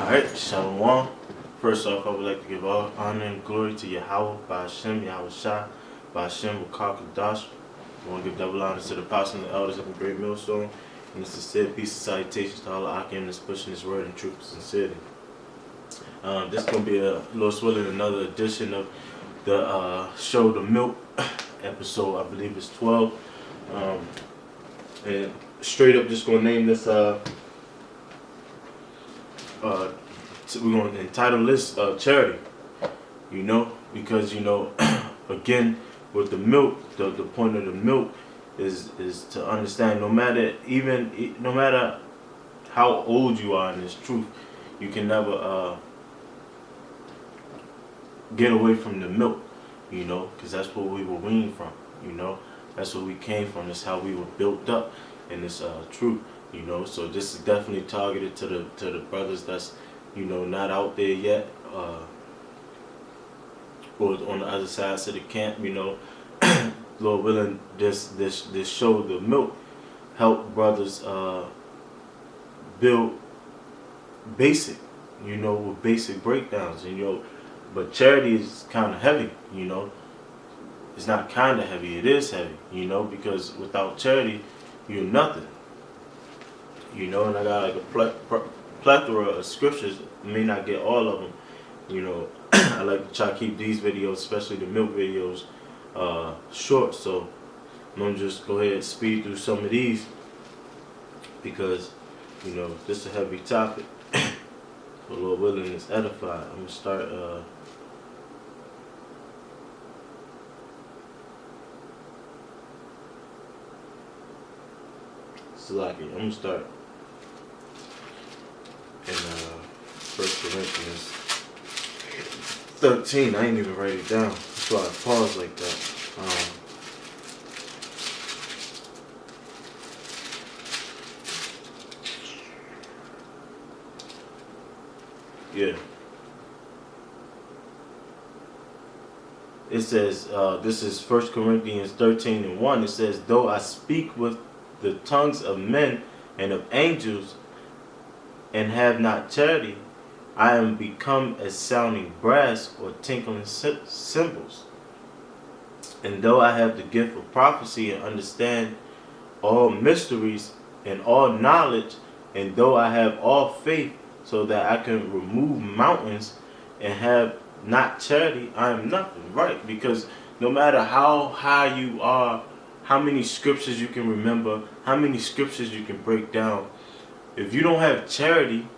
Alright, Shalom. First off, I would like to give all honor and glory to Yahweh, Ba'ashem, Yahweh Shah, Ba'ashem, Wakar Kadash. I want to give double honor to the apostles and the elders of the great millstone. And it's sincere peace and salutations to all the Akim that's pushing this word in truth and sincerity. This is going to be, Lord willing, another edition of the show, The Milk, episode, I believe it's 12. And straight up just going to name this, we're going to entitle this charity, because again, with the milk, the point of the milk is to understand no matter how old you are in this truth, you can never get away from the milk, because that's what we were weaned from, that's where we came from. That's how we were built up in this truth, so this is definitely targeted to the brothers that's not out there yet, or on the other sides of the camp, Lord willing, this show, The Milk, help brothers build basic, with basic breakdowns, but charity is kind of heavy, it's not kind of heavy, it is heavy, because without charity, you're nothing, and I got like a plethora of scriptures. May not get all of them, I like to try to keep these videos, especially the milk videos, short, so I'm gonna just go ahead and speed through some of these because this is a heavy topic. So Lord willing, is edified. I'm gonna start I'm gonna start in 1 Corinthians 13. I ain't even write it down. That's why I paused like that. Yeah. It says, this is 1 Corinthians 13:1. It says, though I speak with the tongues of men and of angels and have not charity, I am become as sounding brass or tinkling cymbals. And though I have the gift of prophecy and understand all mysteries and all knowledge, and though I have all faith so that I can remove mountains and have not charity, I am nothing, right? Because no matter how high you are, how many scriptures you can remember, how many scriptures you can break down, if you don't have charity,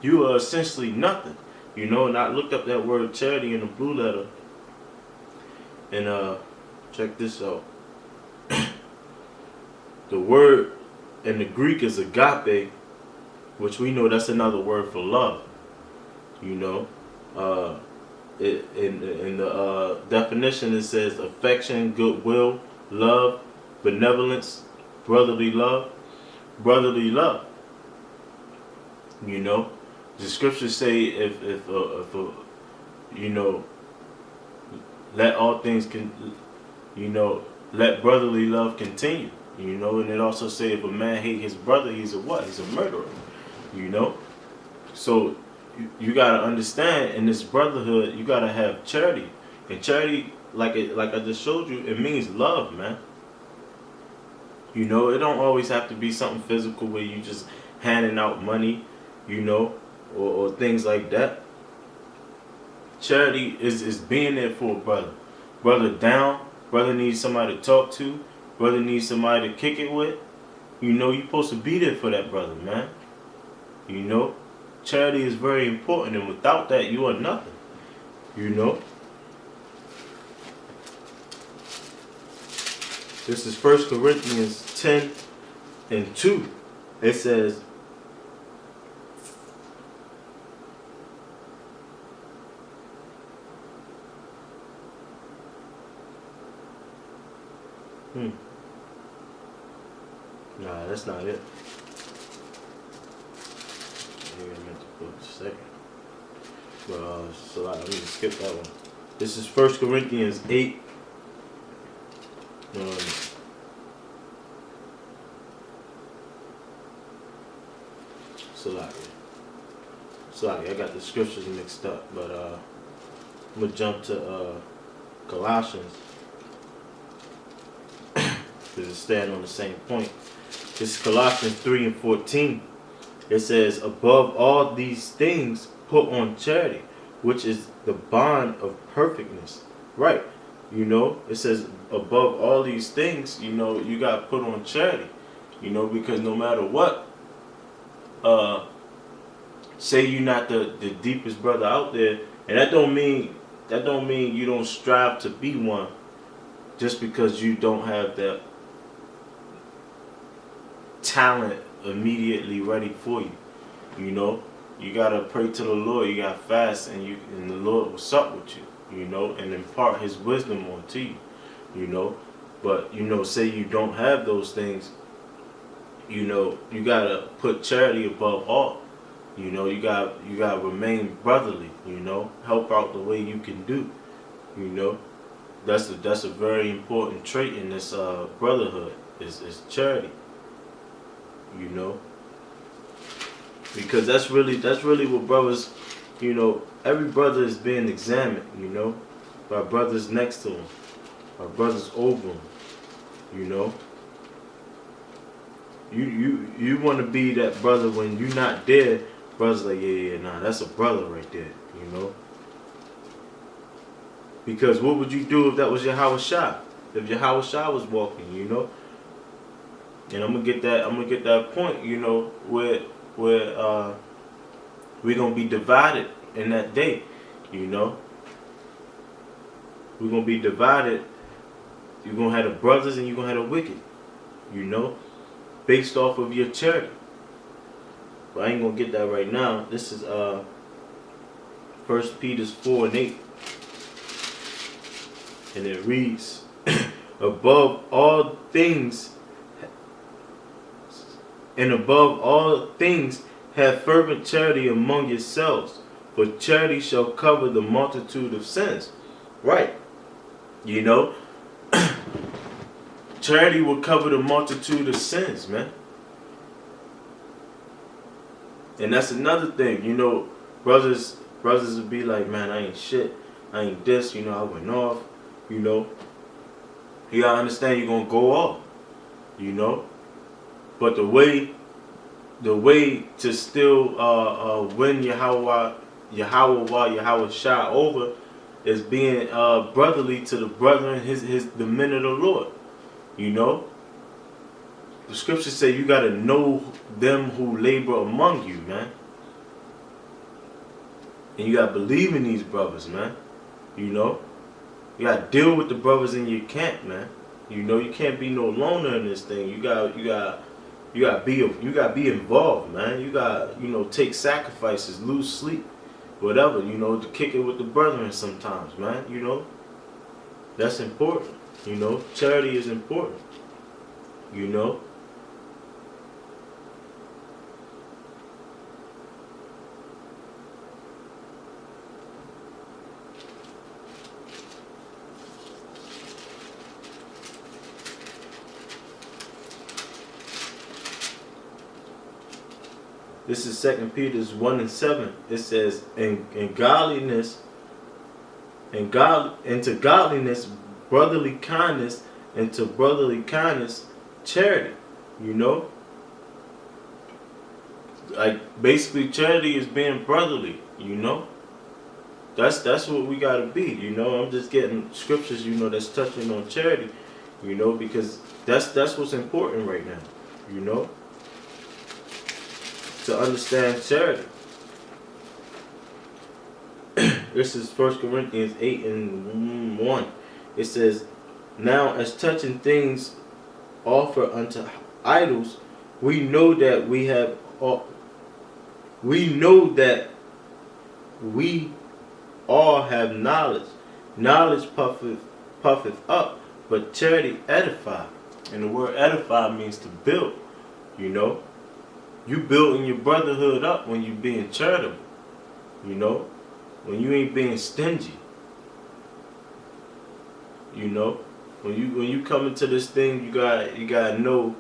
you are essentially nothing. And I looked up that word charity in the blue letter, and check this out. The word in the Greek is agape, which we know that's another word for love. In the definition, it says affection, goodwill, love, benevolence, brotherly love. The scriptures say if let all things let brotherly love continue. And it also say if a man hate his brother, he's a what? He's a murderer. So you gotta understand, in this brotherhood, you gotta have charity. And charity, like I just showed you, it means love, man. It don't always have to be something physical where you just handing out money, or things like that. Charity is being there for a brother. Brother down, brother needs somebody to talk to, brother needs somebody to kick it with. You're supposed to be there for that brother, man. Charity is very important, and without that, you are nothing. This is 1 Corinthians 10:2. It says, nah, that's not it. Maybe I meant to put a second. But so let me just skip that one. This is 1 Corinthians 8. Sorry, I got the scriptures mixed up, but I'm gonna jump to Colossians because it's staying on the same point. This is Colossians 3:14. It says, above all these things, put on charity, which is the bond of perfectness. Right. You know, it says above all these things, you know, you got to put on charity. You know, because no matter what, say you're not the deepest brother out there, and that don't mean you don't strive to be one just because you don't have that talent immediately ready for you. You know, you gotta pray to the Lord, you gotta fast, and the Lord will sup with you, you know, and impart his wisdom onto you, you know. But, you know, say you don't have those things, you know, you gotta put charity above all. You know, you gotta remain brotherly, you know, help out the way you can do, you know. That's a very important trait in this brotherhood is charity. You know, because that's really what brothers, you know, every brother is being examined, you know, by brothers next to him, by brothers over him, you know. You want to be that brother when you're not there. Brothers like, yeah, nah, that's a brother right there, you know. Because what would you do if that was your Howard Shah? If your Howard Shah was walking, you know. And I'm gonna get that point, you know, where we're gonna be divided in that day, you know. We're gonna be divided. You're gonna have the brothers and you're gonna have the wicked, you know, based off of your charity. But I ain't gonna get that right now. This is 1 Peter 4:8. And it reads, above all things have fervent charity among yourselves, for charity shall cover the multitude of sins. Right. You know, charity will cover the multitude of sins, man. And that's another thing, you know, brothers would be like, man, I ain't shit, I ain't this, you know, I went off, you know. You gotta understand you're gonna go off, you know. But the way to still win Yahweh Shah over is being brotherly to the brethren, the men of the Lord, you know. The scriptures say you got to know them who labor among you, man. And you got to believe in these brothers, man. You know. You got to deal with the brothers in your camp, man. You know, you can't be no loner in this thing. You got to be involved, man. You got, you know, take sacrifices, lose sleep, whatever, you know, to kick it with the brethren sometimes, man. You know. That's important. You know, charity is important. You know. This is 2 Peter 1:7. It says, and godliness, and to godliness, brotherly kindness, and to brotherly kindness, charity. You know? Like, basically, charity is being brotherly, you know? That's what we gotta be, you know? I'm just getting scriptures, you know, that's touching on charity, you know, because that's what's important right now, you know? To understand charity. This is 1 Corinthians 8:1. It says, now as touching things offered unto idols, we know that we all have knowledge. Knowledge puffeth up, but charity edify. And the word edify means to build, you know. You building your brotherhood up when you being charitable, you know, when you ain't being stingy, you know. When you come into this thing, you gotta know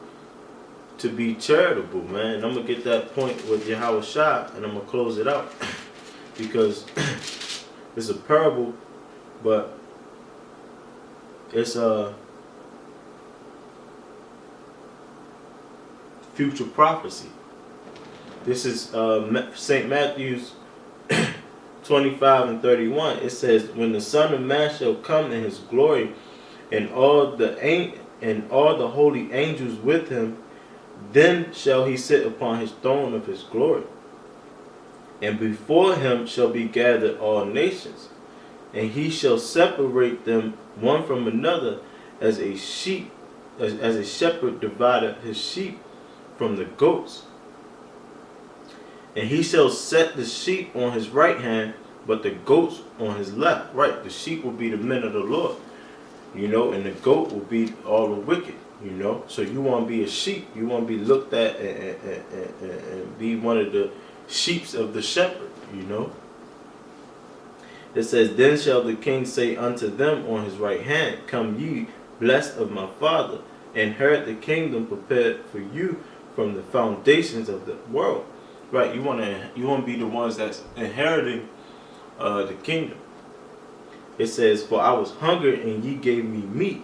to be charitable, man. And I'm gonna get that point with Yahweh Shah, and I'm gonna close it out because it's a parable, but it's a future prophecy. This is St. Matthew's 25 and 31. It says, "When the Son of Man shall come in his glory, and all the holy angels with him, then shall he sit upon his throne of his glory. And before him shall be gathered all nations, and he shall separate them one from another, as a shepherd divideth his sheep from the goats. And he shall set the sheep on his right hand, but the goats on his left." Right, the sheep will be the men of the Lord, and the goat will be all the wicked, So you want to be a sheep, you want to be looked at and be one of the sheeps of the shepherd, It says, "Then shall the king say unto them on his right hand, Come ye, blessed of my Father, inherit the kingdom prepared for you from the foundations of the world." Right, you want to be the ones that's inheriting the kingdom. It says, "For I was hungry and ye gave me meat.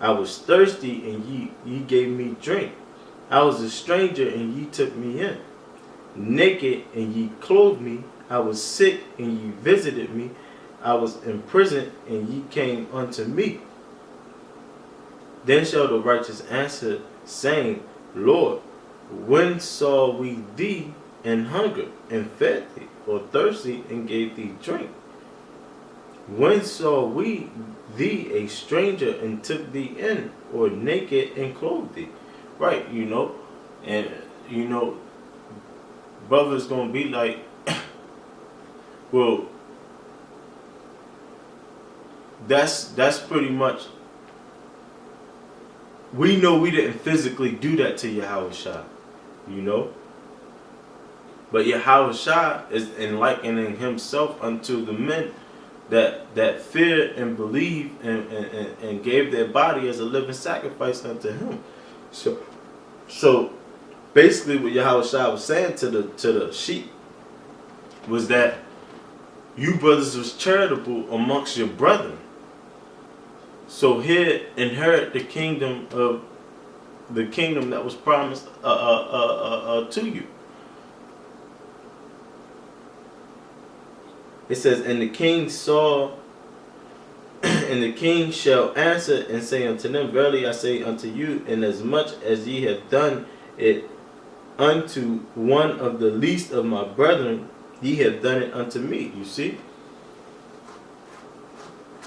I was thirsty and ye gave me drink. I was a stranger and ye took me in. Naked and ye clothed me. I was sick and ye visited me. I was in prison and ye came unto me. Then shall the righteous answer, saying, Lord, when saw we thee in hunger and fed thee, or thirsty and gave thee drink? When saw we thee a stranger and took thee in, or naked and clothed thee?" Right, and brother's gonna be like, well, that's pretty much. We know we didn't physically do that to Yahweh Shah, But Yahweh Shah is enlightening himself unto the men that fear and believe and gave their body as a living sacrifice unto him. So basically what Yahweh Shah was saying to the sheep was that you brothers was charitable amongst your brethren. So here inherit the kingdom that was promised to you. It says, "And the king saw, and the king shall answer and say unto them, Verily I say unto you, inasmuch as ye have done it unto one of the least of my brethren, ye have done it unto me." You see?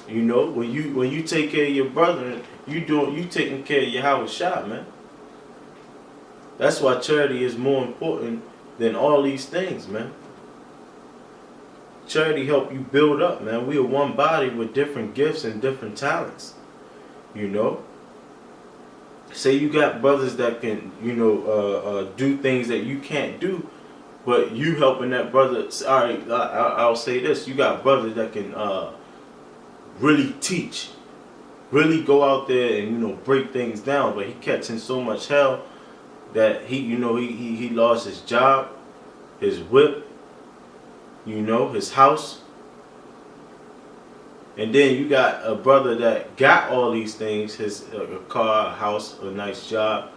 When you take care of your brethren, you taking care of Yahweh Shah, man. That's why charity is more important than all these things, man. Charity help you build up, man. We are one body with different gifts and different talents. Say you got brothers that can, do things that you can't do, but you helping that brother. Sorry, I'll say this: you got brothers that can really teach, really go out there and break things down, but he catching so much hell that he lost his job, his whip, his house. And then you got a brother that got all these things, his a car, a house, a nice job,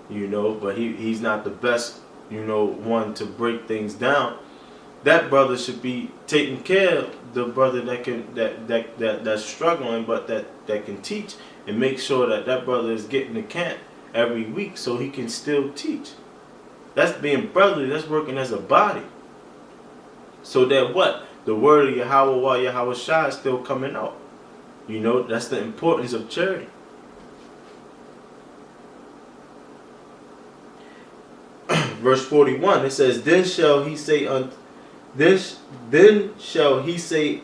but he's not the best, one to break things down. That brother should be taking care of the brother that's struggling, but that can teach and make sure that brother is getting to camp every week so he can still teach. That's being brotherly. That's working as a body. So that what? The word of Yahweh while Yahweh Shah is still coming out. That's the importance of charity. Verse 41, it says, Then shall he say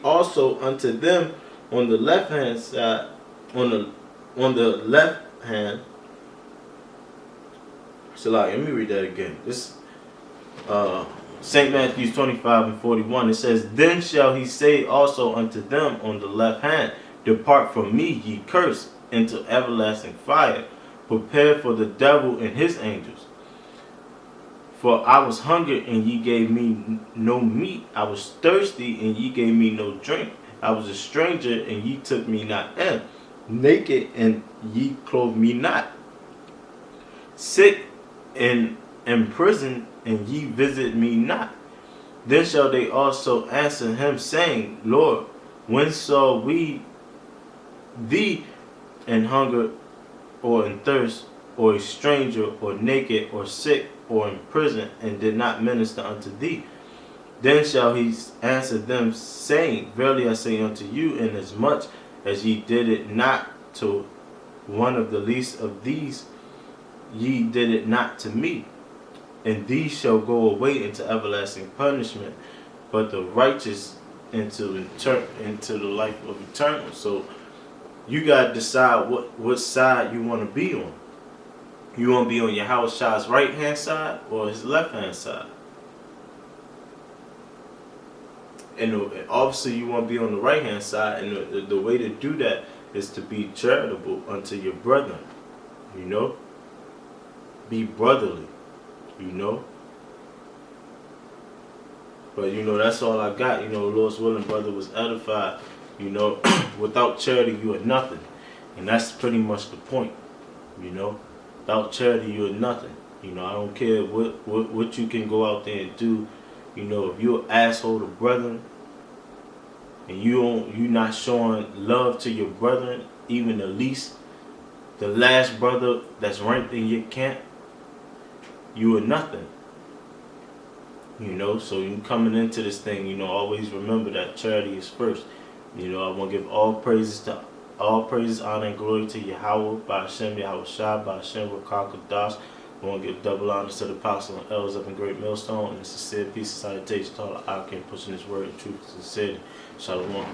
also unto them on the left hand side, on the left hand. So let me read that again. This St. Matthew 25 and 41, it says, Then shall he say also unto them on the left hand, Depart from me, ye cursed, into everlasting fire, prepared for the devil and his angels. For I was hungry, and ye gave me no meat. I was thirsty, and ye gave me no drink. I was a stranger, and ye took me not in. Naked, and ye clothed me not. Sick, and in prison, and ye visit me not. Then shall they also answer him, saying, Lord, when saw we thee in hunger, or in thirst, or a stranger, or naked, or sick, or in prison, and did not minister unto thee? Then shall he answer them, saying, Verily I say unto you, inasmuch as ye did it not to one of the least of these, ye did it not to me. And these shall go away into everlasting punishment, but the righteous into the life of eternal. So you gotta decide what side you want to be on. You want to be on Yahushua's right hand side or his left hand side? And obviously you want to be on the right hand side, and the way to do that is to be charitable unto your brethren. You know, be brotherly. You know. But you know, that's all I got. You know, Lord's willing, brother was edified. You know, without charity you are nothing, and that's pretty much the point. You know, without charity you are nothing. You know, I don't care what you can go out there and do. You know, if you're an asshole to brethren, and you're not showing love to your brethren, even the least, the last brother that's ranked in your camp, you are nothing. You know, so you coming into this thing, you know, always remember that charity is first. You know, I want to give all praises, honor, and glory to Yahweh, by Hashem, Yahushua, by Hashem, Rakah Kadash. I want to give double honors to the apostles and elders up in Great Millstone, and a sincere peace and salutation to all the Akim pushing this word in truth and sincerity. Shalom.